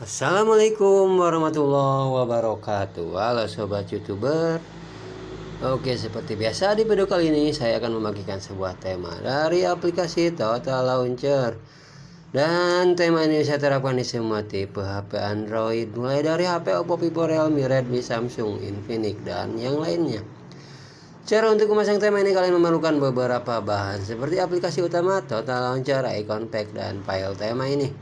Assalamualaikum warahmatullahi wabarakatuh. Halo sobat youtuber. Oke, seperti biasa di video kali ini saya akan membagikan sebuah tema dari aplikasi Total Launcher. Dan tema ini saya terapkan di semua tipe HP Android, mulai dari HP Oppo, Vivo, Realme, Redmi, Samsung, Infinix, dan yang lainnya. Cara untuk memasang tema ini kalian memerlukan beberapa bahan seperti aplikasi utama, Total Launcher, icon pack, dan file tema ini.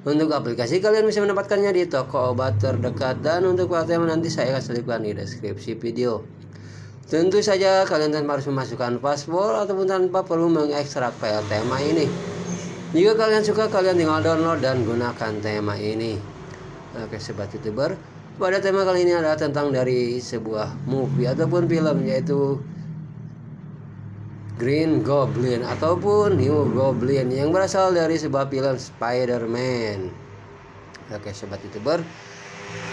Untuk aplikasi kalian bisa mendapatkannya di toko obat terdekat, dan untuk file tema nanti saya akan selipkan di deskripsi video. Tentu saja kalian tanpa harus memasukkan password ataupun tanpa perlu mengekstrak file tema ini. Jika kalian suka, kalian tinggal download dan gunakan tema ini. Oke sobat youtuber, pada tema kali ini adalah tentang dari sebuah movie ataupun film, yaitu Green Goblin ataupun New Goblin yang berasal dari sebuah film Spider-Man. Oke sobat youtuber,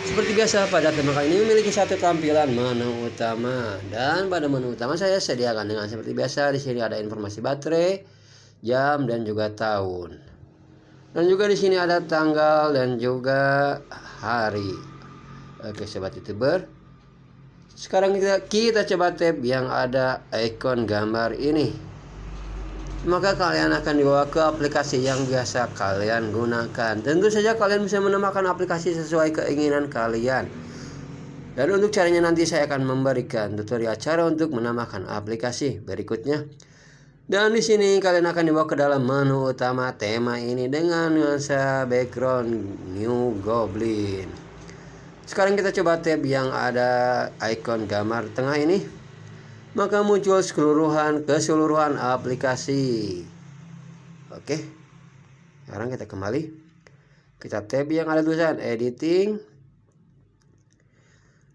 seperti biasa pada tema kali ini memiliki satu tampilan menu utama, dan pada menu utama saya sediakan dengan seperti biasa. Di sini ada informasi baterai, jam, dan juga tahun. Dan juga di sini ada tanggal dan juga hari. Oke sobat youtuber, sekarang kita coba tap yang ada ikon gambar ini. Maka kalian akan dibawa ke aplikasi yang biasa kalian gunakan. Tentu saja kalian bisa menambahkan aplikasi sesuai keinginan kalian. Dan untuk caranya nanti saya akan memberikan tutorial cara untuk menambahkan aplikasi berikutnya. Dan di sini kalian akan dibawa ke dalam menu utama tema ini dengan nuansa background New Goblin. Sekarang kita coba tab yang ada ikon gambar tengah ini. Maka muncul keseluruhan aplikasi. Oke. Sekarang kita kembali. Kita tab yang ada tulisan editing.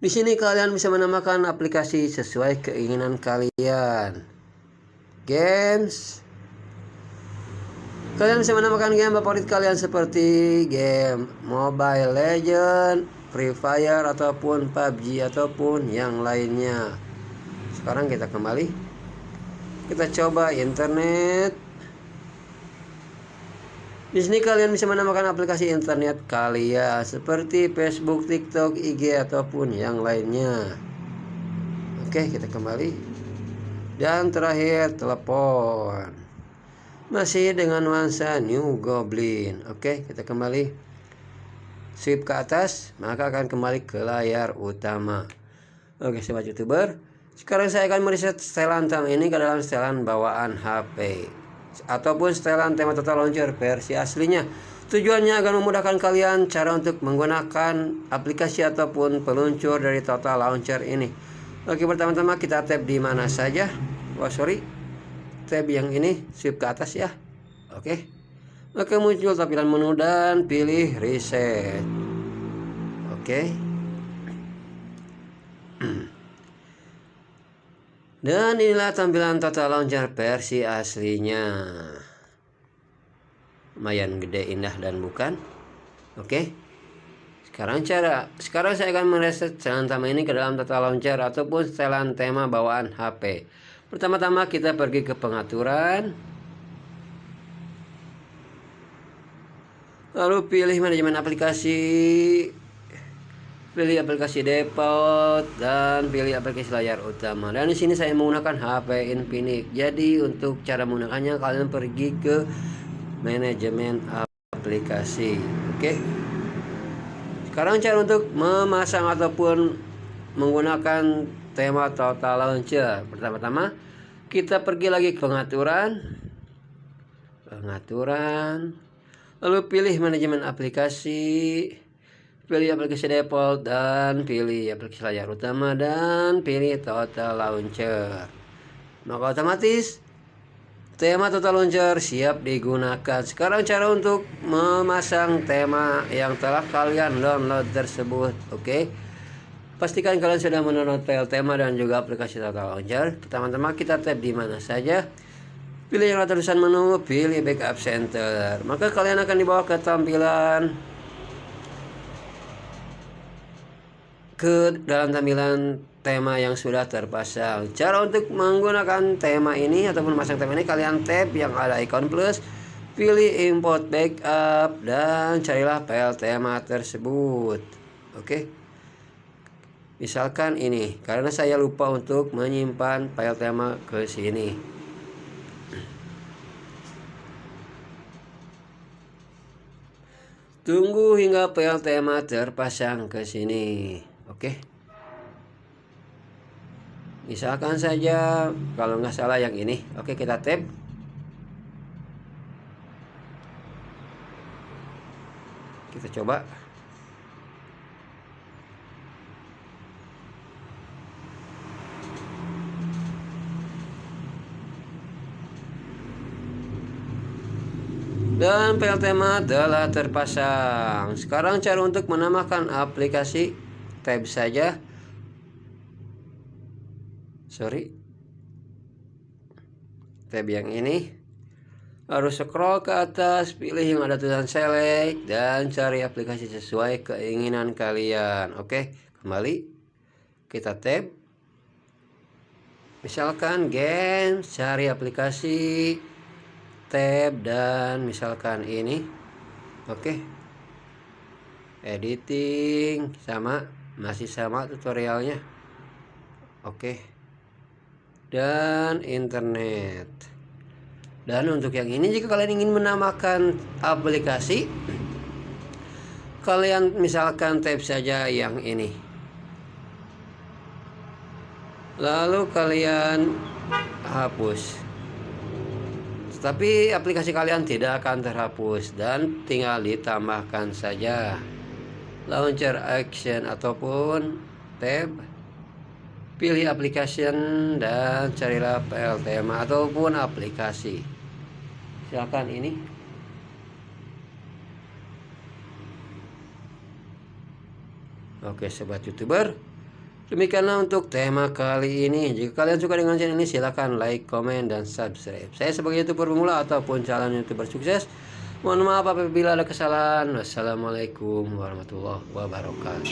Di sini kalian bisa menambahkan aplikasi sesuai keinginan kalian. Games. Kalian bisa menambahkan game favorit kalian seperti game Mobile Legends, Free Fire, ataupun PUBG, ataupun yang lainnya. Sekarang kita kembali. Kita coba internet. Di sini kalian bisa menambahkan aplikasi internet kalian seperti Facebook, TikTok, IG, ataupun yang lainnya. Oke, kita kembali. Dan terakhir telepon. Masih dengan nuansa New Goblin. Oke, kita kembali. Swipe ke atas, maka akan kembali ke layar utama. Oke sobat youtuber, sekarang saya akan mereset setelan tema ini ke dalam setelan bawaan HP ataupun setelan tema Total Launcher versi aslinya. Tujuannya agar memudahkan kalian cara untuk menggunakan aplikasi ataupun peluncur dari Total Launcher ini. Oke, pertama-tama kita tap di mana saja. Tab yang ini, swipe ke atas ya. Oke. Maka muncul tampilan menu dan pilih reset. Oke. Dan inilah tampilan Total Launcher versi aslinya. Lumayan gede, indah, dan bukan. Oke. Sekarang saya akan mereset setelan tema ini ke dalam Total Launcher ataupun setelan tema bawaan HP. Pertama-tama kita pergi ke pengaturan. Lalu pilih manajemen aplikasi. Pilih aplikasi default dan pilih aplikasi layar utama. Dan di sini saya menggunakan HP Infinix. Jadi untuk cara menggunakannya kalian pergi ke manajemen aplikasi. Oke. Sekarang cara untuk memasang ataupun menggunakan tema Total Launcher. Pertama-tama kita pergi lagi ke pengaturan. Lalu pilih manajemen aplikasi. Pilih aplikasi default dan pilih aplikasi layar utama dan pilih Total Launcher. Maka otomatis tema Total Launcher siap digunakan. Sekarang cara untuk memasang tema yang telah kalian download tersebut. Oke. Pastikan kalian sudah mendownload file tema dan juga aplikasi Total Launcher. Pertama-tama kita tap di mana saja. Pilih yang ada tulisan menu, pilih backup center. Maka kalian akan dibawa ke dalam tampilan tema yang sudah terpasang. Cara untuk menggunakan tema ini ataupun memasang tema ini, kalian tap yang ada ikon plus, Pilih import backup dan carilah file tema tersebut. Oke. Misalkan ini, karena saya lupa untuk menyimpan file tema ke sini. Tunggu hingga file tema terpasang ke sini. Oke. Misalkan saja kalau nggak salah yang ini. Oke, kita tab. Kita coba. Dan file tema telah terpasang. Sekarang cara untuk menambahkan aplikasi, tab saja. Tab yang ini. Harus scroll ke atas, pilih yang ada tulisan select dan cari aplikasi sesuai keinginan kalian. Oke, kembali. Kita tab. Misalkan games, cari aplikasi, tab dan misalkan ini. Oke. Editing masih sama tutorialnya. Oke. Dan internet. Dan untuk yang ini, jika kalian ingin menambahkan aplikasi, kalian misalkan tab saja yang ini. Lalu kalian hapus. Tetapi aplikasi kalian tidak akan terhapus dan tinggal ditambahkan saja launcher action ataupun tab. Pilih application dan carilah file tema ataupun aplikasi. Silakan ini. Oke sobat YouTuber, demikianlah untuk tema kali ini. Jika kalian suka dengan channel ini, silakan like, komen, dan subscribe. Saya sebagai YouTuber pemula ataupun calon YouTuber sukses, mohon maaf apabila ada kesalahan. Wassalamualaikum warahmatullahi wabarakatuh.